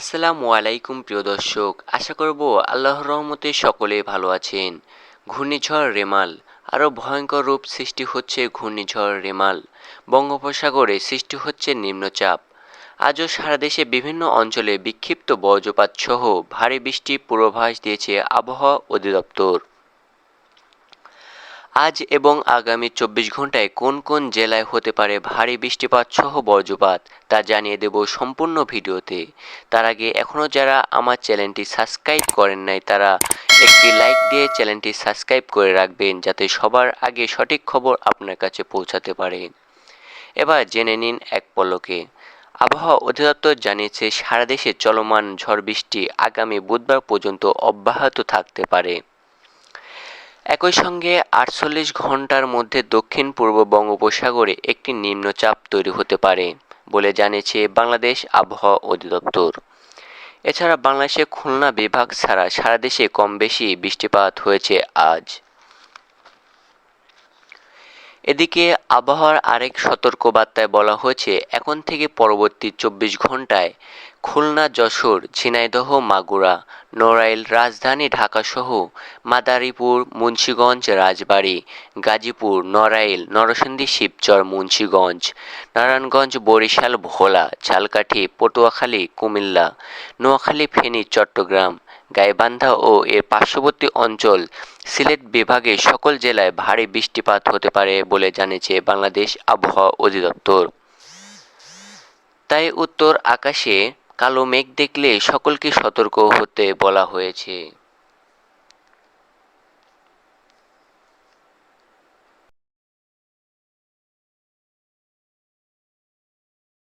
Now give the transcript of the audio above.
আসসালামু আলাইকুম প্রিয় দর্শক, আশা করব আল্লাহর রহমতে সকলে ভালো আছেন। ঘূর্ণিঝড় রেমাল আরও ভয়ঙ্কর রূপ সৃষ্টি হচ্ছে। ঘূর্ণিঝড় রেমাল বঙ্গোপসাগরে সৃষ্টি হচ্ছে নিম্নচাপ। আজও সারা দেশে বিভিন্ন অঞ্চলে বিক্ষিপ্ত বজ্রপাত সহ ভারী বৃষ্টির পূর্বাভাস দিয়েছে আবহাওয়া অধিদপ্তর। আজ এবং আগামী 24 ঘন্টায় কোন কোন জেলায় হতে পারে ভারী বৃষ্টিপাত সহ বজ্রপাত তা জানিয়ে দেব সম্পূর্ণ ভিডিওতে। তার আগে এখনও যারা আমার চ্যানেলটি সাবস্ক্রাইব করেন নাই তারা একটি লাইক দিয়ে চ্যানেলটি সাবস্ক্রাইব করে রাখবেন, যাতে সবার আগে সঠিক খবর আপনার কাছে পৌঁছাতে পারে। এবার জেনে নিন এক পলকে। আবহাওয়া অধিদপ্তর জানিয়েছে সারা দেশে চলমান ঝড় বৃষ্টি আগামী বুধবার পর্যন্ত অব্যাহত থাকতে পারে। একই সঙ্গে 48 ঘন্টার মধ্যে দক্ষিণ পূর্ব বঙ্গোপসাগরে একটি নিম্নচাপ তৈরি হতে পারে বলে জানিয়েছে বাংলাদেশ আবহাওয়া অধিদপ্তর। এছাড়া বাংলাদেশে খুলনা বিভাগ ছাড়া সারা দেশে কম বেশি বৃষ্টিপাত হয়েছে আজ। এদিকে আবহাওয়ার আরেক সতর্কবার্তায় বলা হয়েছে এখন থেকে পরবর্তী 24 ঘন্টায় খুলনা, যশোর, ঝিনাইদহ, মাগুরা, নড়াইল, রাজধানী ঢাকাসহ মাদারীপুর, মুন্সিগঞ্জ, রাজবাড়ী, গাজীপুর, নড়াইল, নরসিংদী, শিবচর, মুন্সিগঞ্জ, নারায়ণগঞ্জ, বরিশাল, ভোলা, ঝালকাঠি, পটুয়াখালী, কুমিল্লা, নোয়াখালী, ফেনী, চট্টগ্রাম, গাইবান্ধা ও এর পার্শ্ববর্তী অঞ্চল সিলেট বিভাগের সকল জেলায় ভারী বৃষ্টিপাত হতে পারে বলে জানিয়েছে বাংলাদেশ আবহাওয়া অধিদপ্তর। তাই উত্তর আকাশে কালো মেঘ দেখলে সকলকে সতর্ক হতে বলা হয়েছে।